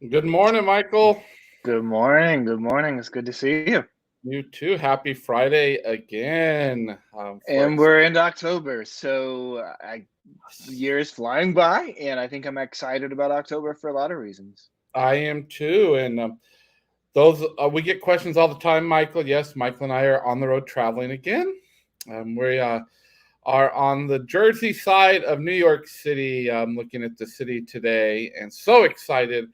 Good morning, Michael. Good morning. Good morning. It's good to see you. You too. Happy Friday again. And we're into October, so the year is flying by, and I think I'm excited about October for a lot of reasons. I am too. And those we get questions all the time, Michael. Yes, Michael and I are on the road traveling again. We are on the Jersey side of New York City, looking at the city today, and so excited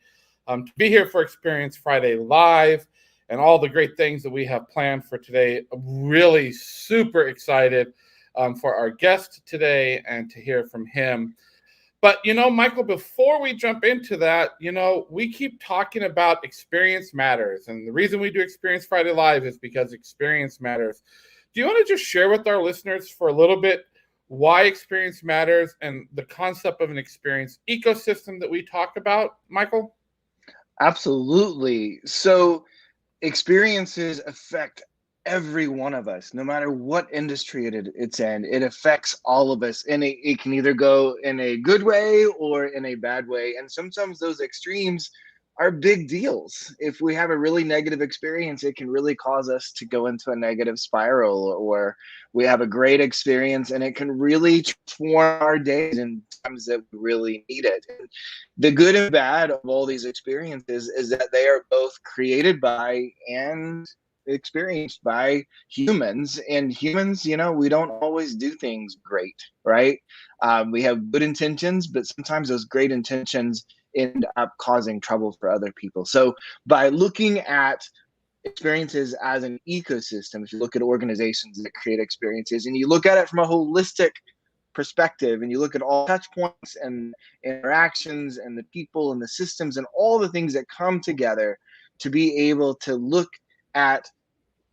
to be here for Experience Friday Live and all the great things that we have planned for today. Really super excited for our guest today and to hear from him. But, Michael, before we jump into that, we keep talking about experience matters. And the reason we do Experience Friday Live is because experience matters. Do you want to just share with our listeners for a little bit why experience matters and the concept of an experience ecosystem that we talk about, Michael? Absolutely. So experiences affect every one of us, no matter what industry it's in. It affects all of us, and it can either go in a good way or in a bad way. And sometimes those extremes are big deals. If we have a really negative experience, it can really cause us to go into a negative spiral, or we have a great experience and it can really transform our days in times that we really need it. And the good and bad of all these experiences is that they are both created by and experienced by humans. And humans, we don't always do things great, right? We have good intentions, but sometimes those great intentions end up causing trouble for other people. So by looking at experiences as an ecosystem, if you look at organizations that create experiences and you look at it from a holistic perspective, and you look at all touch points and interactions and the people and the systems and all the things that come together to be able to look at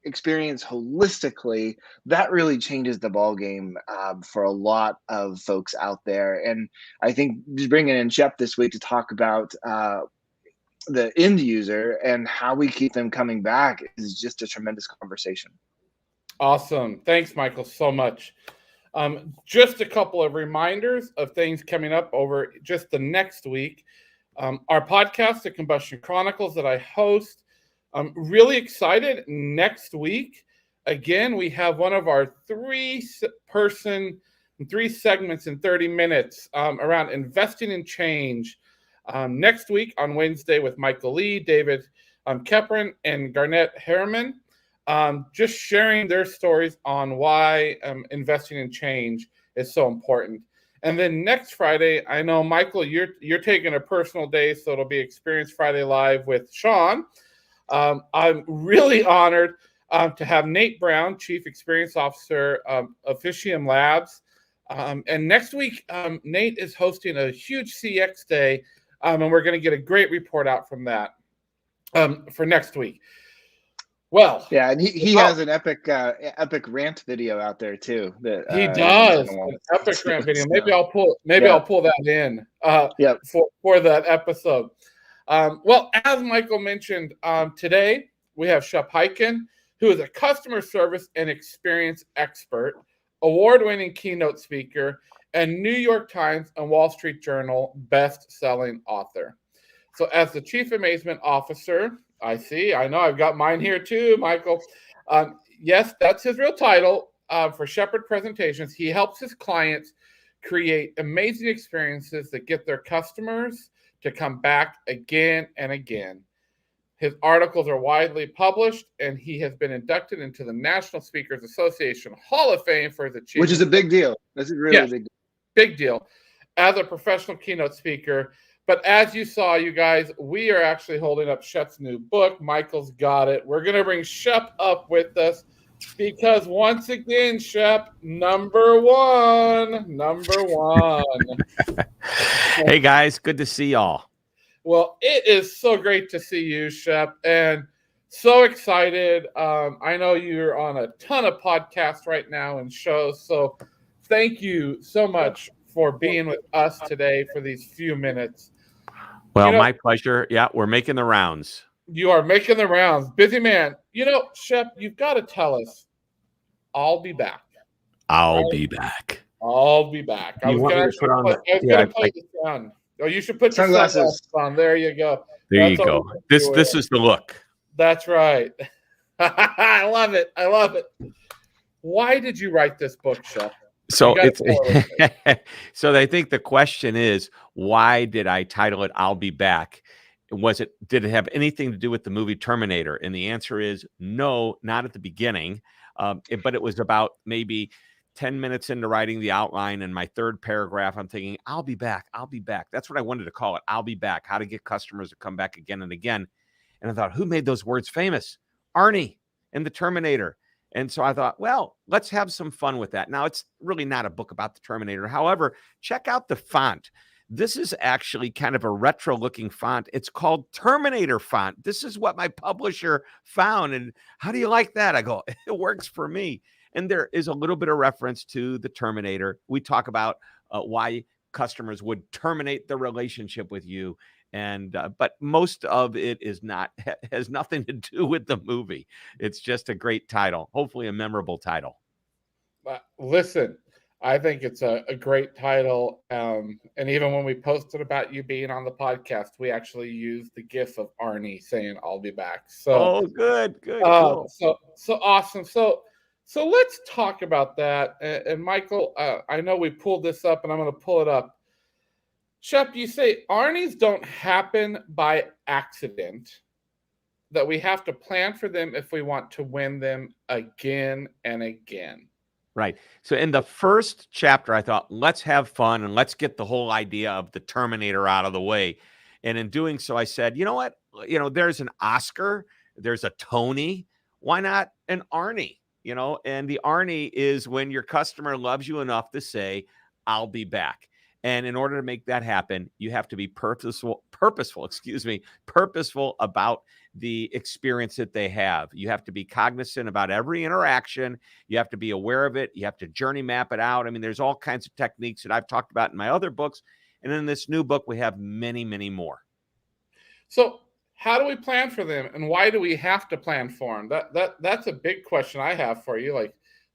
experience holistically, that really changes the ball game for a lot of folks out there. And I think just bringing in Shep this week to talk about the end user and how we keep them coming back is just a tremendous conversation. Awesome. Thanks, Michael, so much. Just a couple of reminders of things coming up over just the next week. Our podcast, The Combustion Chronicles, that I host. I'm really excited. Next week, again, we have one of our three segments in 30 minutes around investing in change. Next week on Wednesday with Michael Lee, David Keprin, and Garnett Harriman. Just sharing their stories on why investing in change is so important. And then next Friday, I know, Michael, you're taking a personal day, so it'll be Experience Friday Live with Shawn. I'm really honored to have Nate Brown, Chief Experience Officer of Officium Labs. And next week, Nate is hosting a huge CX day, and we're going to get a great report out from that for next week. Well, yeah, and he has an epic rant video out there too. That he does an epic rant video. Maybe I'll pull that in for that episode. Well, as Michael mentioned, today we have Shep Hyken, who is a customer service and experience expert, award-winning keynote speaker, and New York Times and Wall Street Journal best-selling author. So as the Chief Amazement Officer, I know I've got mine here too, Michael. Yes, that's his real title for Shepherd Presentations. He helps his clients create amazing experiences that get their customers to come back again and again. His articles are widely published, and he has been inducted into the National Speakers Association Hall of Fame for his achievements. Which is a big deal. That's a really big deal. Big deal. As a professional keynote speaker. But as you saw, you guys, we are actually holding up Shep's new book. Michael's got it. We're going to bring Shep up with us because once again, Shep, number one. Hey, guys. Good to see y'all. Well, it is so great to see you, Shep, and so excited. I know you're on a ton of podcasts right now and shows, so thank you so much for being with us today for these few minutes. Well, my pleasure. Yeah, we're making the rounds. You are making the rounds. Busy man. Shep, you've got to tell us, I'll be back. I'll be back. I was going to play this sound. Oh, you should put sunglasses your sunglasses on. There you go. There you go. This is the look. That's right. I love it. I love it. Why did you write this book, Shep? So it's so I think the question is, why did I title it "I'll Be Back"? Did it have anything to do with the movie Terminator? And the answer is no, not at the beginning. But it was about maybe 10 minutes into writing the outline, and my third paragraph, I'm thinking, I'll be back. I'll be back. That's what I wanted to call it. I'll be back. How to get customers to come back again and again. And I thought, who made those words famous? Arnie and the Terminator. And so I thought, well, let's have some fun with that. Now, it's really not a book about the Terminator. However, check out the font. This is actually kind of a retro-looking font. It's called Terminator font. This is what my publisher found. And how do you like that? I go, it works for me. And there is a little bit of reference to the Terminator. We talk about why customers would terminate the relationship with you. And but most of it has nothing to do with the movie. It's just a great title, hopefully a memorable title. Listen, I think it's a great title. And even when we posted about you being on the podcast, we actually used the GIF of Arnie saying, "I'll be back." So, good. Cool. So awesome. So let's talk about that. And Michael, I know we pulled this up, and I'm going to pull it up. Shep, you say Arnies don't happen by accident, that we have to plan for them if we want to win them again and again. Right. So in the first chapter, I thought, let's have fun and let's get the whole idea of the Terminator out of the way. And in doing so, I said, you know what? There's an Oscar, there's a Tony. Why not an Arnie? And the Arnie is when your customer loves you enough to say, I'll be back. And in order to make that happen, you have to be purposeful about the experience that they have. You have to be cognizant about every interaction. You have to be aware of it. You have to journey map it out. I mean, there's all kinds of techniques that I've talked about in my other books. And in this new book, we have many, many more. So how do we plan for them? And why do we have to plan for them? That's a big question I have for you.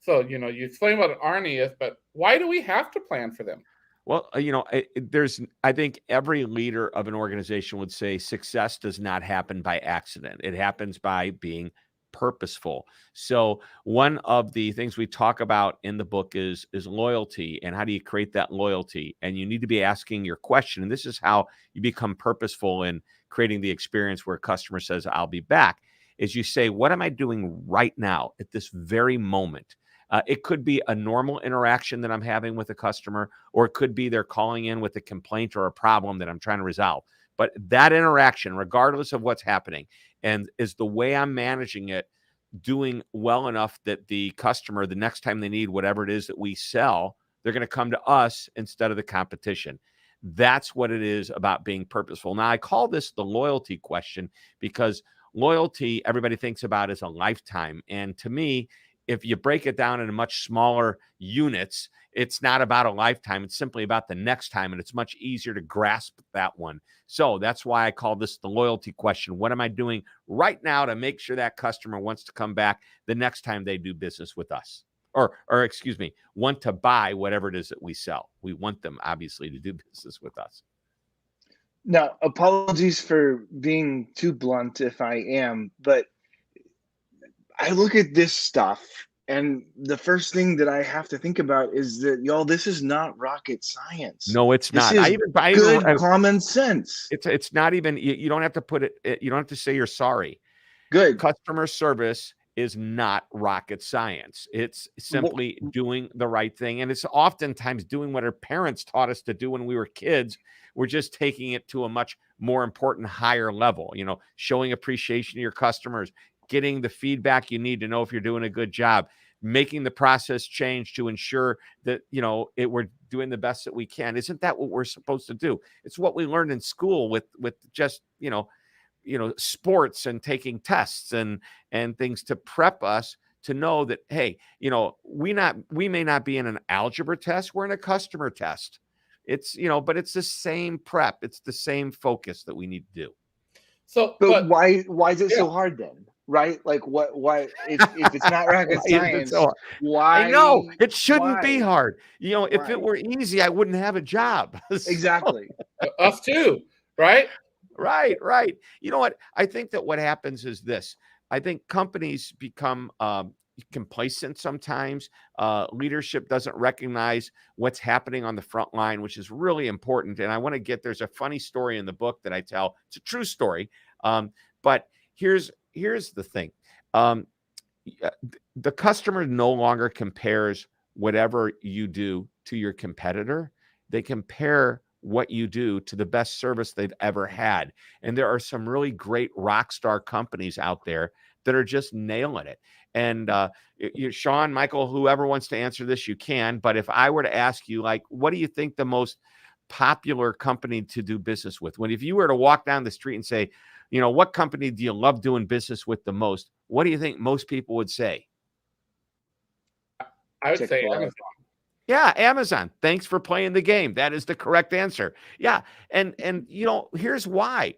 You explain what an Arnie is, but why do we have to plan for them? Well, I think every leader of an organization would say success does not happen by accident. It happens by being purposeful. So one of the things we talk about in the book is loyalty, and how do you create that loyalty? And you need to be asking your question. And this is how you become purposeful in creating the experience where a customer says, I'll be back, is you say, what am I doing right now at this very moment? It could be a normal interaction that I'm having with a customer, or it could be they're calling in with a complaint or a problem that I'm trying to resolve. But that interaction, regardless of what's happening, and is the way I'm managing it doing well enough that the customer, the next time they need whatever it is that we sell, they're going to come to us instead of the competition. That's what it is about being purposeful. Now, I call this the loyalty question because loyalty, everybody thinks about as a lifetime. And to me, if you break it down into much smaller units, it's not about a lifetime. It's simply about the next time, and it's much easier to grasp that one. So that's why I call this the loyalty question. What am I doing right now to make sure that customer wants to come back the next time they do business with us? Or excuse me, want to buy whatever it is that we sell. We want them, obviously, to do business with us. Now, apologies for being too blunt if I am, but I look at this stuff, and the first thing that I have to think about is that, y'all, this is not rocket science. No, it's not. This is good common sense. It's not even, you don't have to put it, you don't have to say you're sorry. Good. Customer service is not rocket science. It's simply doing the right thing. And it's oftentimes doing what our parents taught us to do when we were kids. We're just taking it to a much more important, higher level, showing appreciation to your customers, getting the feedback you need to know if you're doing a good job, making the process change to ensure that, we're doing the best that we can. Isn't that what we're supposed to do? It's what we learned in school with just, sports and taking tests and things to prep us to know that, hey, we may not be in an algebra test. We're in a customer test. It's, but it's the same prep. It's the same focus that we need to do. So, but why is it so hard then? right? Like why if it's not rocket Why is it science, so? I why know it shouldn't be why? hard. You know, if it Right. were easy, I wouldn't have a job. So- Exactly. Us too, right? right. You know what? I think that what happens is this. I think companies become complacent sometimes. Leadership doesn't recognize what's happening on the front line, which is really important. And I want to there's a funny story in the book that I tell. It's a true story. But here's the thing. The customer no longer compares whatever you do to your competitor. They compare what you do to the best service they've ever had. And there are some really great rock star companies out there that are just nailing it. And Shawn, Michael, whoever wants to answer this, you can. But if I were to ask you, like, what do you think the most popular company to do business with? If you were to walk down the street and say, you know, what company do you love doing business with the most? What do you think most people would say? I would say Chick-fil-A. Amazon. Yeah, Amazon. Thanks for playing the game. That is the correct answer. Yeah. And you know, here's why.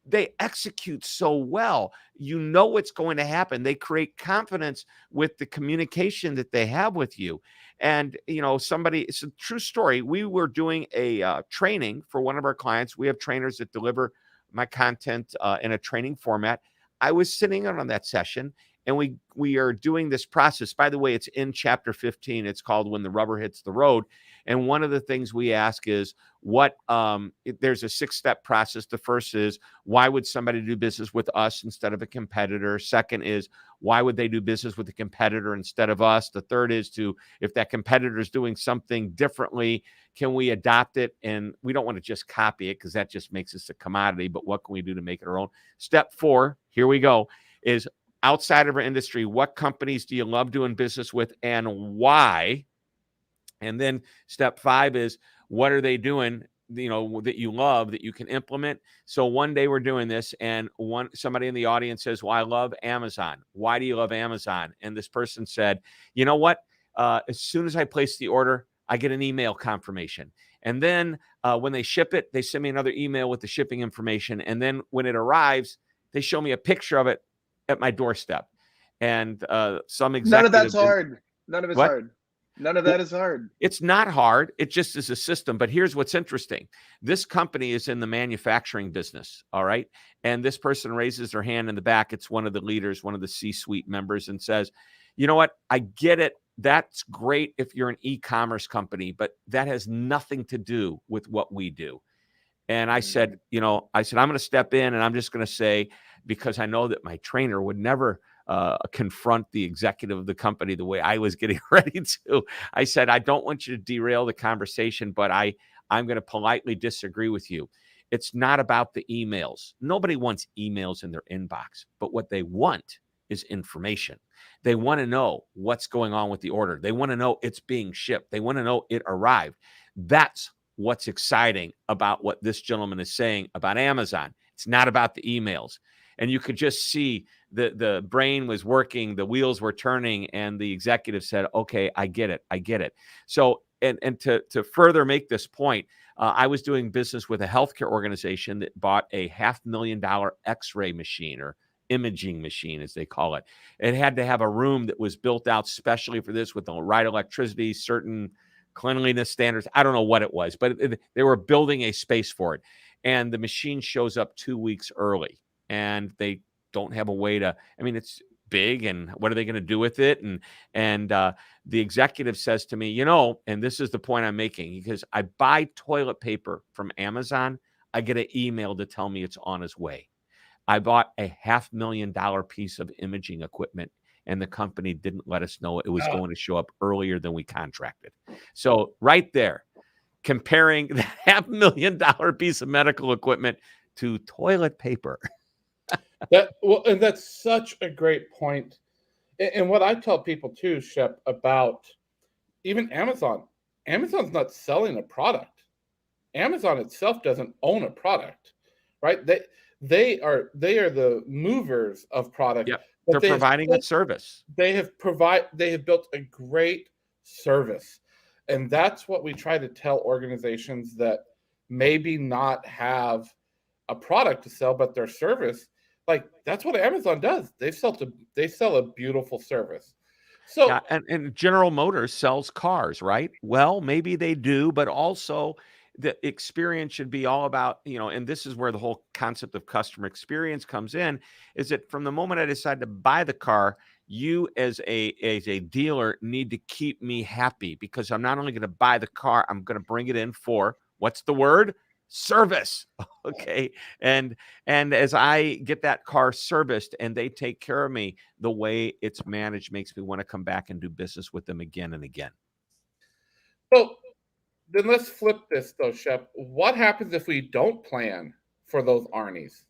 They execute so well. You know what's going to happen. They create confidence with the communication that they have with you. And, you know, it's a true story. We were doing a training for one of our clients. We have trainers that deliver my content in a training format. I was sitting in on that session, and we are doing this process. By the way, it's in chapter 15. It's called When the Rubber Hits the Road. And one of the things we ask is there's a 6-step process. The first is, why would somebody do business with us instead of a competitor? Second is, why would they do business with a competitor instead of us? The third is if that competitor is doing something differently, can we adopt it? And we don't want to just copy it because that just makes us a commodity, but what can we do to make it our own? Step 4, here we go, is outside of our industry, what companies do you love doing business with and why? And then step 5 is, what are they doing, you know, that you love that you can implement? So one day we're doing this, and somebody in the audience says, well, I love Amazon. Why do you love Amazon? And this person said, you know what? As soon as I place the order, I get an email confirmation. And then when they ship it, they send me another email with the shipping information. And then when it arrives, they show me a picture of it at my doorstep. And some executive. None of that's hard. None of it's What? hard. None of that is hard. It's not hard. It just is a system. But here's what's interesting. This company is in the manufacturing business. All right. And this person raises their hand in the back. It's one of the leaders, one of the C-suite members, and says, you know what? I get it. That's great if you're an e-commerce company, but that has nothing to do with what we do. And I said, I'm going to step in, and I'm just going to say, because I know that my trainer would never confront the executive of the company the way I was getting ready to. I said, I don't want you to derail the conversation, but I'm going to politely disagree with you. It's not about the emails. Nobody wants emails in their inbox, but what they want is information. They want to know what's going on with the order. They want to know it's being shipped. They want to know it arrived. That's what's exciting about what this gentleman is saying about Amazon. It's not about the emails. And you could just see the brain was working, the wheels were turning, and the executive said, okay, I get it. So, and to further make this point, I was doing business with a healthcare organization that bought a $500,000 X-ray machine, or imaging machine, as they call it. It had to have a room that was built out specially for this with the right electricity, certain cleanliness standards. I don't know what it was, but they were building a space for it. And the machine shows up 2 weeks early, and they don't have a way to, it's big, and what are they going to do with it? And the executive says to me, and this is the point I'm making, because I buy toilet paper from Amazon, I get an email to tell me it's on its way. I bought a $500,000 piece of imaging equipment, and the company didn't let us know it was going to show up earlier than we contracted. So right there, comparing the $500,000 piece of medical equipment to toilet paper. And that's such a great point. And what I tell people too, Shep, about even Amazon's not selling a product. Amazon itself doesn't own a product, right? They are the movers of product. Yep. They're providing a service. They have built a great service. And that's what we try to tell organizations that maybe not have a product to sell, but their service. like that's what Amazon does. They sell a beautiful service. So yeah, and General Motors sells cars, right? Well, maybe they do, but also the experience should be all about, and this is where the whole concept of customer experience comes in, is that from the moment I decide to buy the car, you as a dealer need to keep me happy, because I'm not only going to buy the car, I'm going to bring it in for, what's the word? Service. Okay. And as I get that car serviced and they take care of me, the way it's managed makes me want to come back and do business with them again and again. So then let's flip this though, Shep. What happens if we don't plan for those Arnies?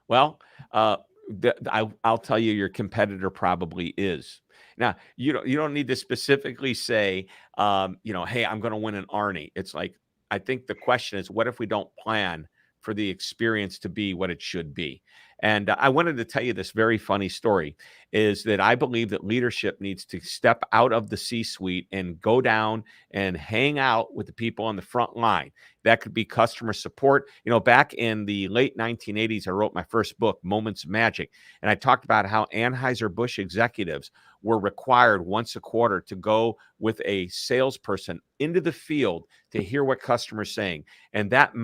Well, I'll tell you, your competitor probably is. Now, you don't need to specifically say, hey, I'm going to win an Arnie. It's like, I think the question is, what if we don't plan for the experience to be what it should be? And I wanted to tell you this very funny story, is that I believe that leadership needs to step out of the C-suite and go down and hang out with the people on the front line. That could be customer support. Back in the late 1980s, I wrote my first book, Moments of Magic. And I talked about how Anheuser-Busch executives were required once a quarter to go with a salesperson into the field to hear what customers are saying. And that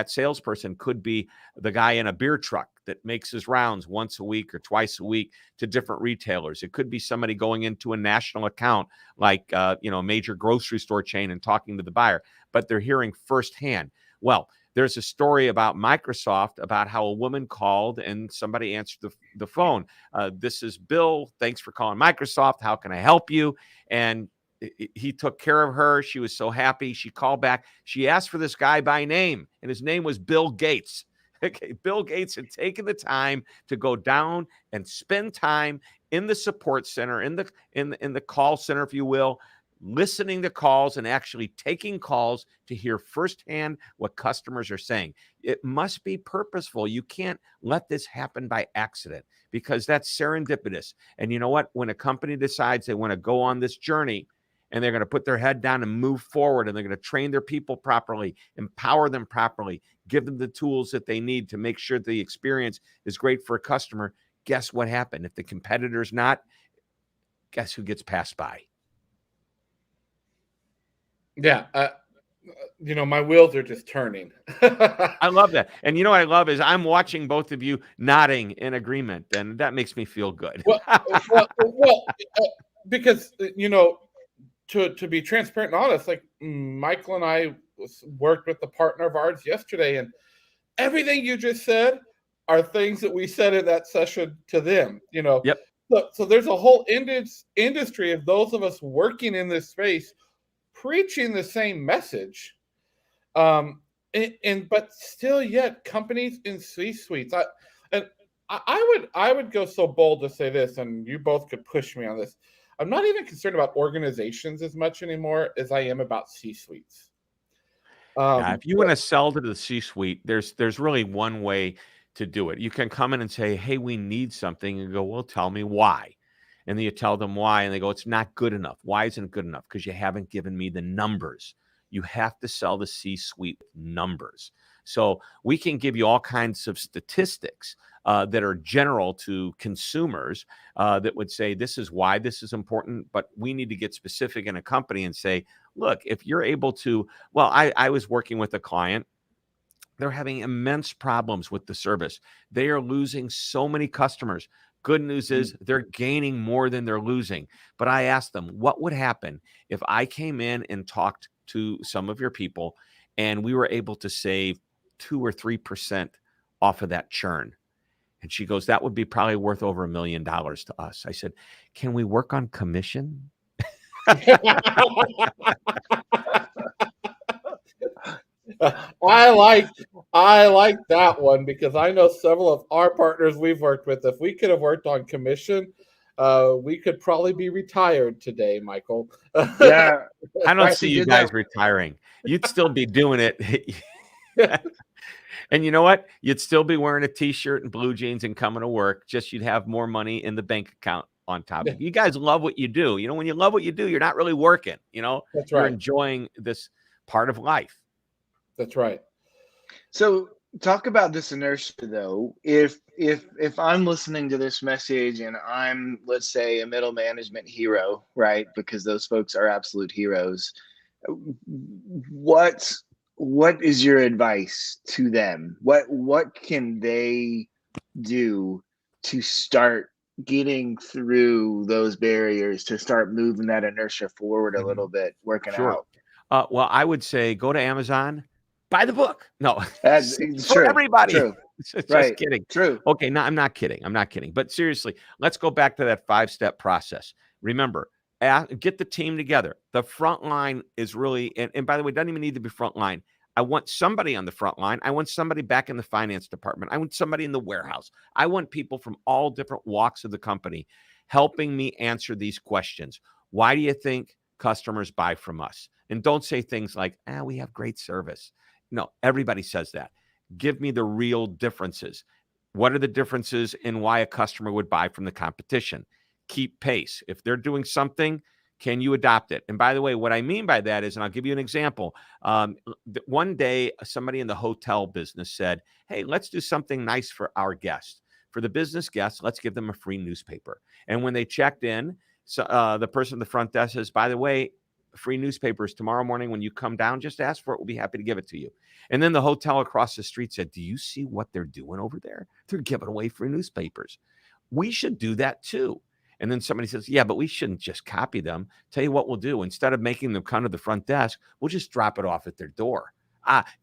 salesperson could be the guy in a beer truck that makes his rounds once a week or twice a week to different retailers. It could be somebody going into a national account like a major grocery store chain and talking to the buyer, but they're hearing firsthand. Well, there's a story about Microsoft, about how a woman called and somebody answered the phone. This is Bill. Thanks for calling Microsoft. How can I help you? And he took care of her. She was so happy. She called back. She asked for this guy by name, and his name was Bill Gates. Okay, Bill Gates had taken the time to go down and spend time in the support center, in the call center, if you will, listening to calls and actually taking calls to hear firsthand what customers are saying. It must be purposeful. You can't let this happen by accident, because that's serendipitous. And you know what? When a company decides they want to go on this journey and they're going to put their head down and move forward, and they're going to train their people properly, empower them properly, give them the tools that they need to make sure the experience is great for a customer, guess what happened? If the competitor's not, guess who gets passed by? Yeah. My wheels are just turning. I love that. And what I love is I'm watching both of you nodding in agreement, and that makes me feel good. Because, to be transparent and honest, like Michael and I worked with the partner of ours yesterday, and everything you just said are things that we said in that session to them, Yep. So there's a whole industry of those of us working in this space preaching the same message. But still yet companies in C-suites. I would go so bold to say this, and you both could push me on this. I'm not even concerned about organizations as much anymore as I am about C-suites. If you want to sell to the C-suite, there's really one way to do it. You can come in and say, hey, we need something, and go, well, tell me why. And then you tell them why, and they go, it's not good enough. Why isn't it good enough? Because you haven't given me the numbers. You have to sell the C-suite numbers. So we can give you all kinds of statistics that are general to consumers that would say this is why this is important, but we need to get specific in a company and say, look, if you're able to, well, I was working with a client. They're having immense problems with the service. They are losing so many customers. Good news is they're gaining more than they're losing. But I asked them, what would happen if I came in and talked to some of your people and we were able to save 2 or 3% off of that churn? And she goes, that would be probably worth over $1 million to us. I said, can we work on commission? I like that one, because I know several of our partners we've worked with. If we could have worked on commission, we could probably be retired today, Michael. Yeah, I don't see you guys retiring. You'd still be doing it. And you know what? You'd still be wearing a t-shirt and blue jeans and coming to work. Just you'd have more money in the bank account on top. You guys love what you do. When you love what you do, you're not really working. That's you're right. enjoying this part of life. That's right. So talk about this inertia though. If I'm listening to this message and I'm, let's say, a middle management hero, right? Because those folks are absolute heroes. What is your advice to them? What can they do to start getting through those barriers, to start moving that inertia forward a little bit, working Sure. out? Well, I would say go to Amazon, buy the book. No, That's for true. everybody. True. Just Right. kidding. True. Okay, no, I'm not kidding. I'm not kidding. But seriously, let's go back to that 5-step process. Remember, get the team together. The front line is really, and by the way, it doesn't even need to be front line. I want somebody on the front line. I want somebody back in the finance department. I want somebody in the warehouse. I want people from all different walks of the company helping me answer these questions. Why do you think customers buy from us? And don't say things like, we have great service. No, everybody says that. Give me the real differences. What are the differences in why a customer would buy from the competition? Keep pace. If they're doing something, can you adopt it? And by the way, what I mean by that is, and I'll give you an example. One day, somebody in the hotel business said, hey, let's do something nice for our guests. For the business guests, let's give them a free newspaper. And when they checked in, the person at the front desk says, by the way, free newspapers tomorrow morning when you come down, just ask for it. We'll be happy to give it to you. And then the hotel across the street said, do you see what they're doing over there? They're giving away free newspapers. We should do that too. And then somebody says, yeah, but we shouldn't just copy them. Tell you what we'll do. Instead of making them come to the front desk, we'll just drop it off at their door.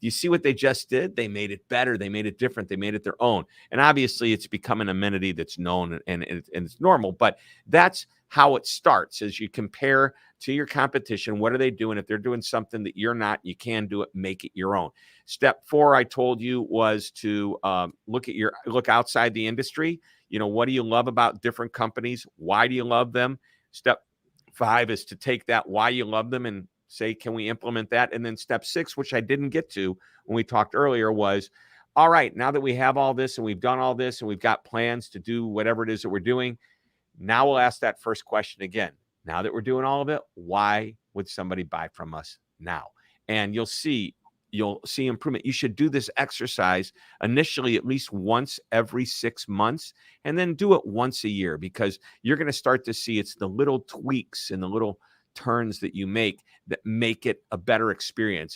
You see what they just did? They made it better. They made it different. They made it their own. And obviously it's become an amenity that's known and it's normal, but that's how it starts. As you compare to your competition, what are they doing? If they're doing something that you're not, you can do it, make it your own. Step 4, I told you, was to look outside the industry. What do you love about different companies? Why do you love them? Step 5 is to take that why you love them and say, can we implement that? And then step 6, which I didn't get to when we talked earlier, was, all right, now that we have all this and we've done all this and we've got plans to do whatever it is that we're doing, now we'll ask that first question again. Now that we're doing all of it, why would somebody buy from us now? And you'll see improvement. You should do this exercise initially at least once every 6 months, and then do it once a year, because you're going to start to see it's the little tweaks and the little turns that you make that make it a better experience.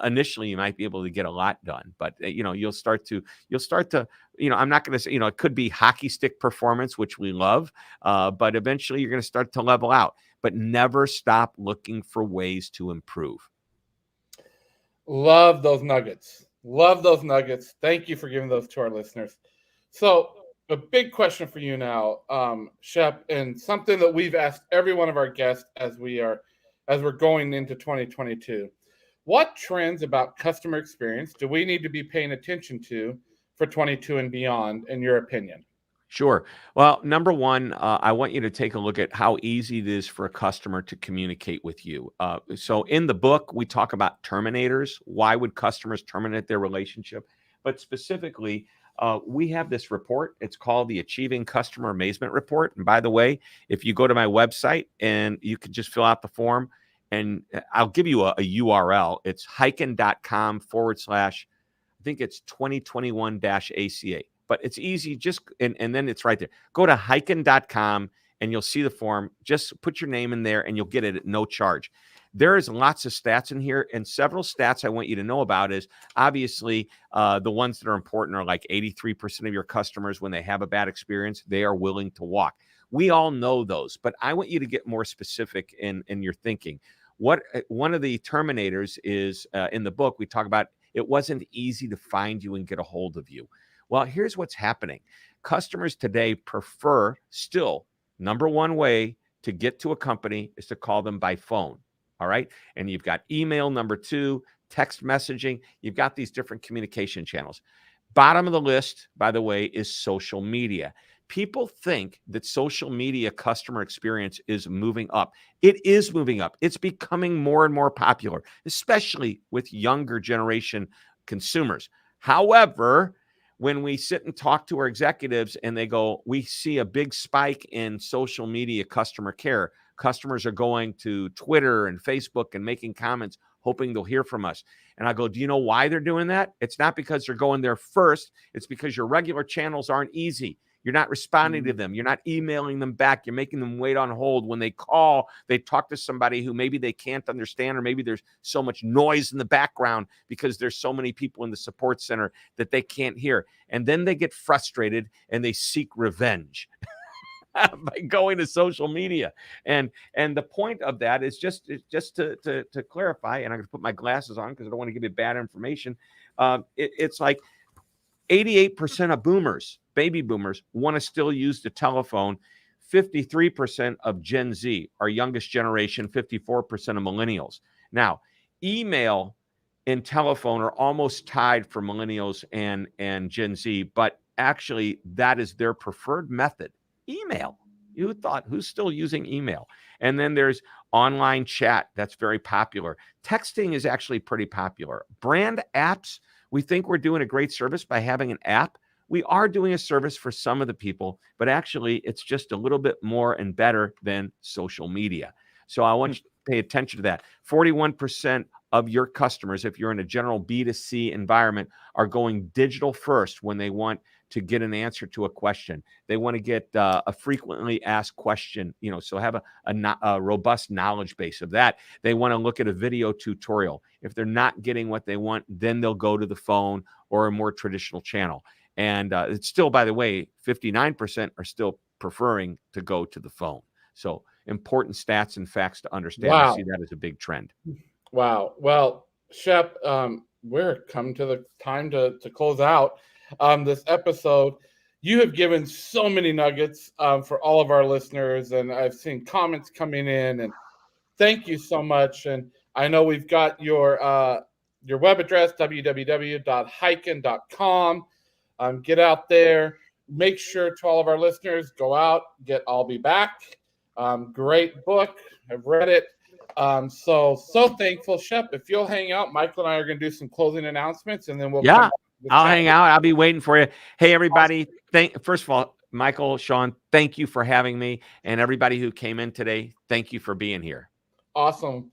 Initially, you might be able to get a lot done, but you'll start to, I'm not going to say, it could be hockey stick performance, which we love, but eventually you're going to start to level out, but never stop looking for ways to improve. Love those nuggets. Love those nuggets. Thank you for giving those to our listeners. So a big question for you now, Shep, and something that we've asked every one of our guests as we're going into 2022. What trends about customer experience do we need to be paying attention to for 22 and beyond, in your opinion? Sure. Well, number one, I want you to take a look at how easy it is for a customer to communicate with you. So in the book, we talk about terminators. Why would customers terminate their relationship? But specifically, we have this report. It's called the Achieving Customer Amazement Report. And by the way, if you go to my website and you can just fill out the form, and I'll give you a URL. It's hyken.com/ I think it's 2021-ACA. But it's easy, and then it's right there. Go to hyken.com and you'll see the form. Just put your name in there and you'll get it at no charge. There is lots of stats in here, and several stats I want you to know about is obviously the ones that are important are like 83% of your customers, when they have a bad experience, they are willing to walk. We all know those, but I want you to get more specific in your thinking. One of the terminators is in the book, we talk about it wasn't easy to find you and get a hold of you. Well, here's what's happening. Customers today prefer still, number one way to get to a company is to call them by phone. All right. And you've got email, number 2, text messaging. You've got these different communication channels. Bottom of the list, by the way, is social media. People think that social media customer experience is moving up. It is moving up. It's becoming more and more popular, especially with younger generation consumers. However, when we sit and talk to our executives and they go, we see a big spike in social media customer care. Customers are going to Twitter and Facebook and making comments hoping they'll hear from us. And I go, do you know why they're doing that? It's not because they're going there first. It's because your regular channels aren't easy. You're not responding to them. You're not emailing them back. You're making them wait on hold. When they call, they talk to somebody who maybe they can't understand, or maybe there's so much noise in the background because there's so many people in the support center that they can't hear. And then they get frustrated and they seek revenge by going to social media. And the point of that is just to clarify, and I'm going to put my glasses on because I don't want to give you bad information. It's like 88% of boomers, baby boomers, want to still use the telephone. 53% of Gen Z, our youngest generation, 54% of millennials. Now, email and telephone are almost tied for millennials and Gen Z, but actually that is their preferred method. Email. You thought, who's still using email? And then there's online chat. That's very popular. Texting is actually pretty popular. Brand apps, we think we're doing a great service by having an app. We are doing a service for some of the people, but actually it's just a little bit more and better than social media. So I want you to pay attention to that. 41% of your customers, if you're in a general B2C environment, are going digital first when they want to get an answer to a question. They want to get a frequently asked question, so have a robust knowledge base of that. They want to look at a video tutorial. If they're not getting what they want, then they'll go to the phone or a more traditional channel. And it's still, by the way, 59% are still preferring to go to the phone. So important stats and facts to understand. Wow. I see that as a big trend. Wow. Well, Shep, we're coming to the time to close out this episode. You have given so many nuggets for all of our listeners, and I've seen comments coming in, and thank you so much. And I know we've got your web address, www.hyken.com. Get out there. Make sure to all of our listeners, go out, get I'll Be Back. Great book. I've read it. So thankful, Shep. If you'll hang out, Michael and I are going to do some closing announcements, and then we'll come back. I'll hang out. I'll be waiting for you. Hey, everybody. First of all, Michael, Shawn, thank you for having me. And everybody who came in today, thank you for being here. Awesome.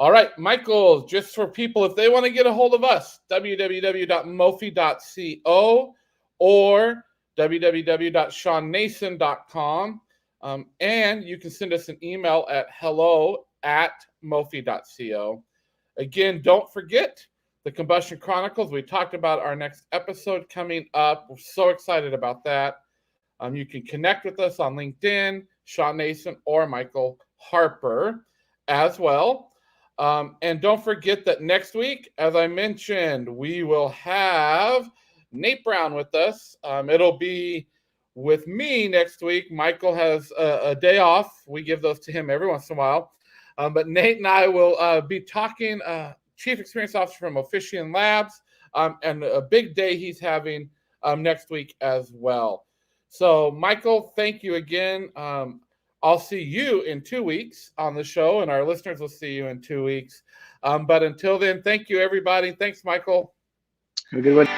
All right, Michael, just for people, if they want to get a hold of us, www.mofi.co or www.shawnnason.com. And you can send us an email at hello@mofi.co. Again, don't forget the Combustion Chronicles. We talked about our next episode coming up. We're so excited about that. You can connect with us on LinkedIn, Shawn Nason or Michael Harper as well. And don't forget that next week, as I mentioned, we will have Nate Brown with us. It'll be with me next week. Michael has a day off. We give those to him every once in a while. But Nate and I will be talking, Chief Experience Officer from Offician Labs, and a big day he's having next week as well. So, Michael, thank you again. I'll see you in 2 weeks on the show, and our listeners will see you in 2 weeks. But until then, thank you, everybody. Thanks, Michael. Have a good one.